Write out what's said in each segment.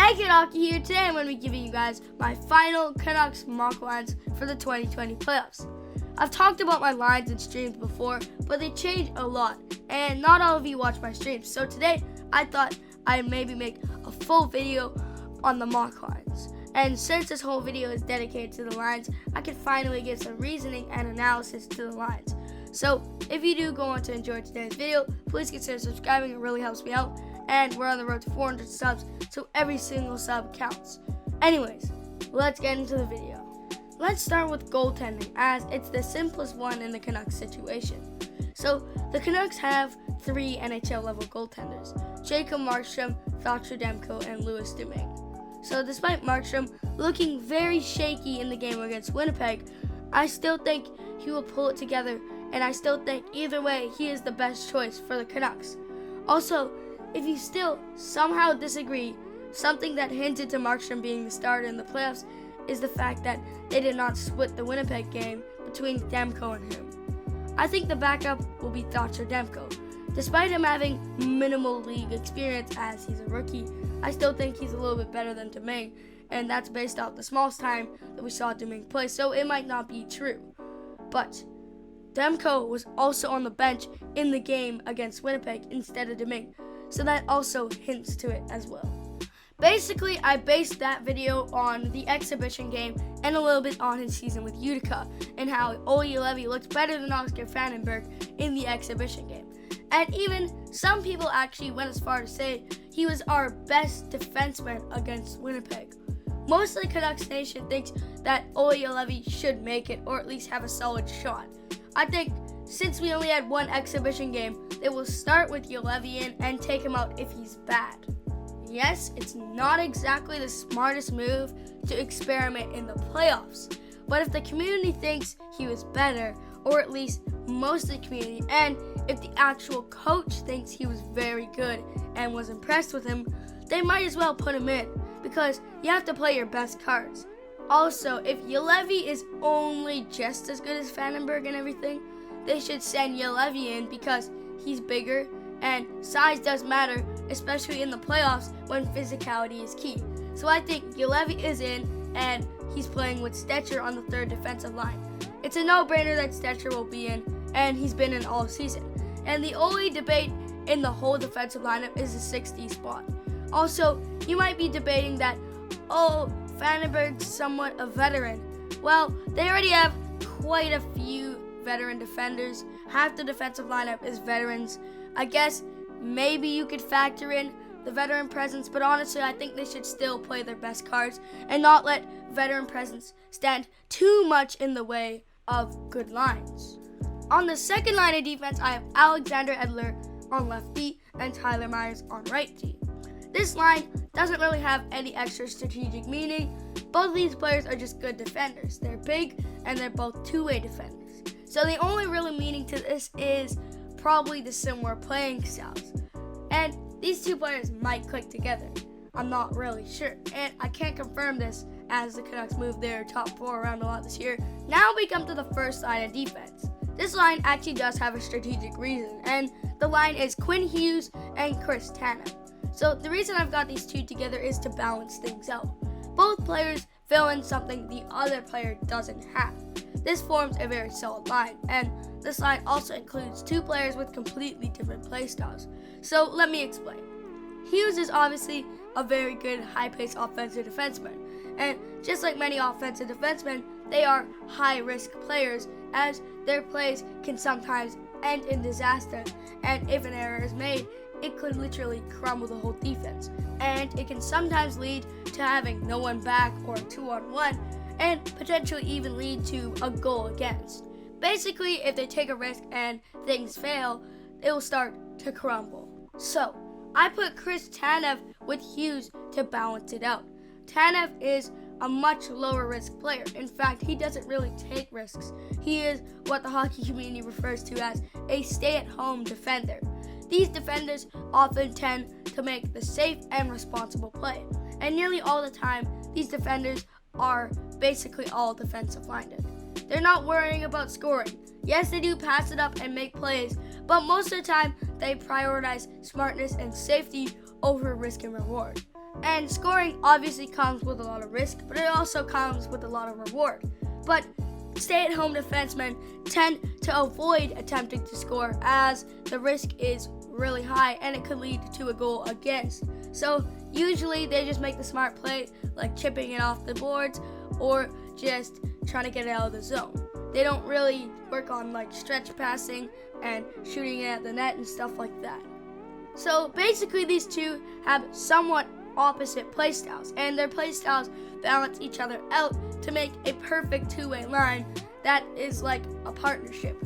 Hey, Canuck here. Today I'm going to be giving you guys my final Canucks mock lines for the 2020 playoffs. I've talked about my lines and streams before, but they change a lot, and not all of you watch my streams. So today I thought I'd maybe make a full video on the mock lines. And since this whole video is dedicated to the lines, I can finally give some reasoning and analysis to the lines. So if you do go on to enjoy today's video, please consider subscribing. It really helps me out. And we're on the road to 400 subs, so every single sub counts. Anyways, let's get into the video. Let's start with goaltending, as it's the simplest one in the Canucks situation. So the Canucks have 3 NHL level goaltenders: Jacob Markstrom, Thatcher Demko, and Louis Domingue. So despite Markstrom looking very shaky in the game against Winnipeg, I still think he will pull it together, and I still think either way he is the best choice for the Canucks. Also, if you still somehow disagree, something that hinted to Markstrom being the starter in the playoffs is the fact that they did not split the Winnipeg game between Demko and him. I think the backup will be Thatcher Demko. Despite him having minimal league experience as he's a rookie, I still think he's a little bit better than Domingue, and that's based off the small time that we saw Domingue play, so it might not be true. But Demko was also on the bench in the game against Winnipeg instead of Domingue, so that also hints to it as well. Basically, I based that video on the exhibition game and a little bit on his season with Utica and how Olli Juolevi looked better than Oscar Fantenberg in the exhibition game. And even some people actually went as far to say he was our best defenseman against Winnipeg. Most of the Canucks Nation thinks that Olli Juolevi should make it, or at least have a solid shot. I think since we only had one exhibition game, they will start with Juolevi in and take him out if he's bad. Yes, it's not exactly the smartest move to experiment in the playoffs, but if the community thinks he was better, or at least most of the community, and if the actual coach thinks he was very good and was impressed with him, they might as well put him in, because you have to play your best cards. Also, if Juolevi is only just as good as Fantenberg and everything, they should send Juolevi in because he's bigger and size does matter, especially in the playoffs when physicality is key. So I think Juolevi is in, and he's playing with Stecher on the third defensive line. It's a no-brainer that Stecher will be in, and he's been in all season. And the only debate in the whole defensive lineup is the 60 spot. Also, you might be debating that, Fantenberg's somewhat a veteran. Well, they already have quite a few veteran defenders. Half the defensive lineup is veterans. I guess maybe you could factor in the veteran presence, but honestly, I think they should still play their best cards and not let veteran presence stand too much in the way of good lines. On the second line of defense, I have Alexander Edler on left D and Tyler Myers on right D. This line doesn't really have any extra strategic meaning. Both of these players are just good defenders. They're big and they're both two-way defenders. So the only really meaning to this is probably the similar playing styles. And these two players might click together. I'm not really sure. And I can't confirm this as the Canucks moved their top 4 around a lot this year. Now we come to the first line of defense. This line actually does have a strategic reason, and the line is Quinn Hughes and Chris Tanev. So the reason I've got these two together is to balance things out. Both players fill in something the other player doesn't have. This forms a very solid line, and this line also includes 2 players with completely different play styles. So let me explain. Hughes is obviously a very good high-paced offensive defenseman, and just like many offensive defensemen, they are high-risk players as their plays can sometimes end in disaster, and if an error is made, it could literally crumble the whole defense, and it can sometimes lead to having no one back or a 2-on-1, and potentially even lead to a goal against. Basically, if they take a risk and things fail, it will start to crumble. So, I put Chris Tanev with Hughes to balance it out. Tanev is a much lower risk player. In fact, he doesn't really take risks. He is what the hockey community refers to as a stay-at-home defender. These defenders often tend to make the safe and responsible play. And nearly all the time, these defenders are basically all defensive-minded. They're not worrying about scoring. Yes, they do pass it up and make plays, but most of the time, they prioritize smartness and safety over risk and reward. And scoring obviously comes with a lot of risk, but it also comes with a lot of reward. But stay-at-home defensemen tend to avoid attempting to score as the risk is really high and it could lead to a goal against. So usually they just make the smart play, like chipping it off the boards or just trying to get it out of the zone. They don't really work on like stretch passing and shooting it at the net and stuff like that. So basically these two have somewhat opposite playstyles, and their playstyles balance each other out to make a perfect two-way line that is like a partnership.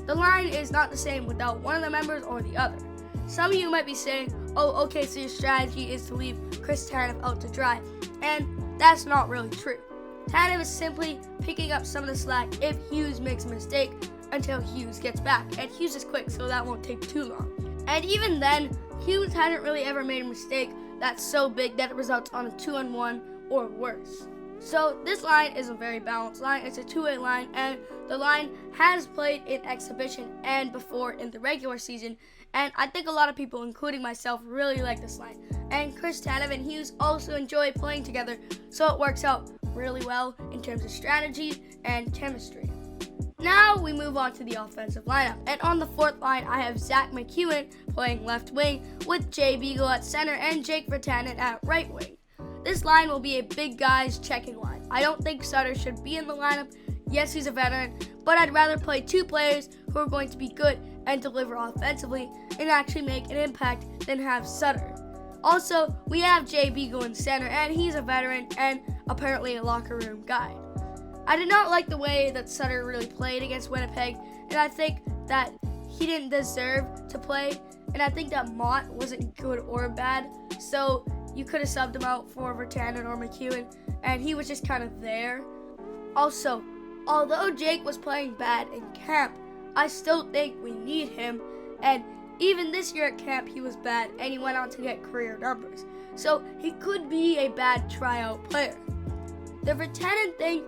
The line is not the same without one of the members or the other. Some of you might be saying, oh, okay, so your strategy is to leave Chris Tanev out to dry, and that's not really true. Tanev is simply picking up some of the slack if Hughes makes a mistake until Hughes gets back, and Hughes is quick, so that won't take too long. And even then, Hughes hadn't really ever made a mistake that's so big that it results on a 2-on-1 or worse. So this line is a very balanced line. It's a two-way line, and the line has played in exhibition and before in the regular season, and I think a lot of people, including myself, really like this line. And Chris Tanev and Hughes also enjoy playing together, so it works out really well in terms of strategy and chemistry. Now we move on to the offensive lineup, and on the fourth line I have Zack MacEwen playing left wing with Jay Beagle at center and Jake Virtanen at right wing. This line will be a big guys checking line. I don't think Sutter should be in the lineup. Yes, he's a veteran, but I'd rather play two players who are going to be good and deliver offensively and actually make an impact than have Sutter. Also, we have Jay Beagle in center, and he's a veteran and apparently a locker room guy. I did not like the way that Sutter really played against Winnipeg, and I think that he didn't deserve to play, and I think that Mott wasn't good or bad, so you could have subbed him out for Virtanen or MacEwen, and he was just kind of there. Also, although Jake was playing bad in camp, I still think we need him, and even this year at camp he was bad, and he went on to get career numbers, so he could be a bad tryout player. The Virtanen thing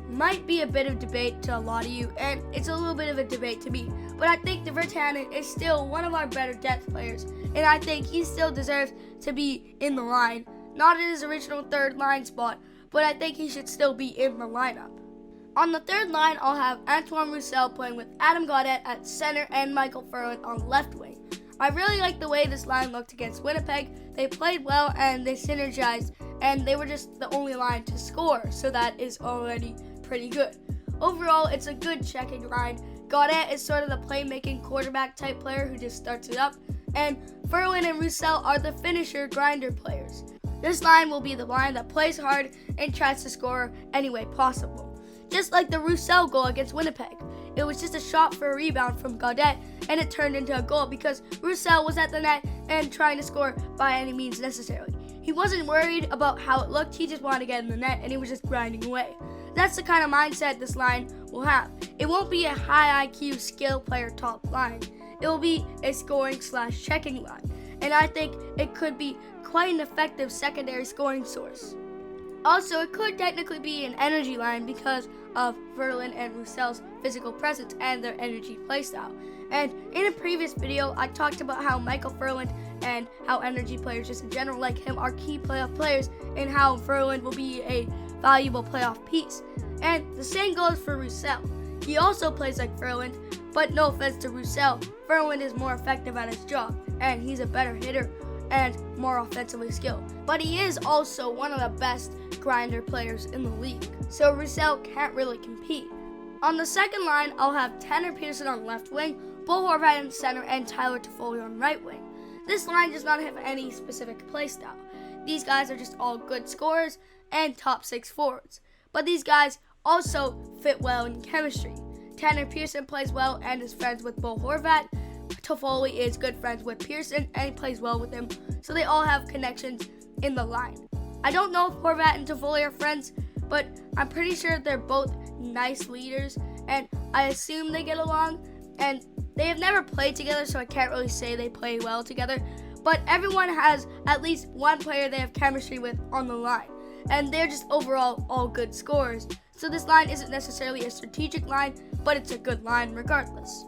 might be a bit of debate to a lot of you, and it's a little bit of a debate to me, but I think the Virtanen is still one of our better depth players, and I think he still deserves to be in the line, not in his original third line spot, but I think he should still be in the lineup. On the third line, I'll have Antoine Roussel playing with Adam Gaudette at center and Michael Ferland on left wing. I really like the way this line looked against Winnipeg. They played well and they synergized, and they were just the only line to score, so that is already pretty good. Overall, it's a good checking line. Gaudette is sort of the playmaking quarterback type player who just starts it up, and Ferland and Roussel are the finisher grinder players. This line will be the line that plays hard and tries to score any way possible. Just like the Roussel goal against Winnipeg. It was just a shot for a rebound from Gaudette, and it turned into a goal because Roussel was at the net and trying to score by any means necessary. He wasn't worried about how it looked, he just wanted to get in the net, and he was just grinding away. That's the kind of mindset this line will have. It won't be a high IQ skill player top line. It will be a scoring/checking line, and I think it could be quite an effective secondary scoring source. Also, it could technically be an energy line because of Ferland and Roussel's physical presence and their energy playstyle. And in a previous video, I talked about how Michael Ferland and how energy players just in general like him are key playoff players, and how Ferland will be a valuable playoff piece. And the same goes for Roussel. He also plays like Ferland, but no offense to Roussel, Ferland is more effective at his job, and he's a better hitter and more offensively skilled. But he is also one of the best grinder players in the league, so Roussel can't really compete. On the second line, I'll have Tanner Pearson on left wing, Bo Horvat in center, and Tyler Toffoli on right wing. This line does not have any specific playstyle. These guys are just all good scorers and top six forwards. But these guys also fit well in chemistry. Tanner Pearson plays well and is friends with Bo Horvat. Toffoli is good friends with Pearson and he plays well with him, so they all have connections in the line. I don't know if Horvat and Toffoli are friends, but I'm pretty sure they're both nice leaders, and I assume they get along, and they have never played together, so I can't really say they play well together, but everyone has at least one player they have chemistry with on the line, and they're just overall all good scorers, so this line isn't necessarily a strategic line, but it's a good line regardless.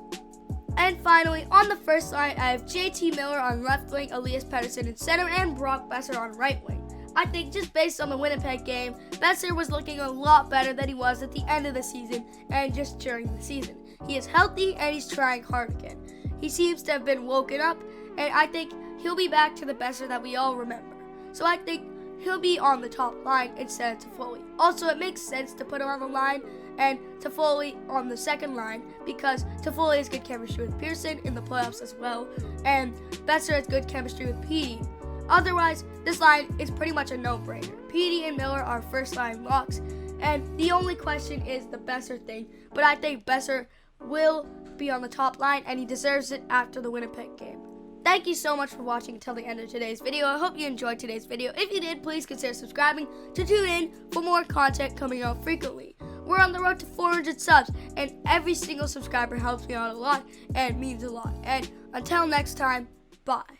And finally, on the first line, I have JT Miller on left wing, Elias Pettersson in center, and Brock Besser on right wing. I think just based on the Winnipeg game, Boeser was looking a lot better than he was at the end of the season and just during the season. He is healthy and he's trying hard again. He seems to have been woken up, and I think he'll be back to the Boeser that we all remember. So I think he'll be on the top line instead of Toffoli. Also, it makes sense to put him on the line and Toffoli on the second line because Toffoli has good chemistry with Pearson in the playoffs as well, and Boeser has good chemistry with Petey. Otherwise, this line is pretty much a no-brainer. Petey and Miller are first-line locks, and the only question is the Boeser thing, but I think Boeser will be on the top line, and he deserves it after the Winnipeg game. Thank you so much for watching until the end of today's video. I hope you enjoyed today's video. If you did, please consider subscribing to tune in for more content coming out frequently. We're on the road to 400 subs, and every single subscriber helps me out a lot and means a lot. And until next time, bye.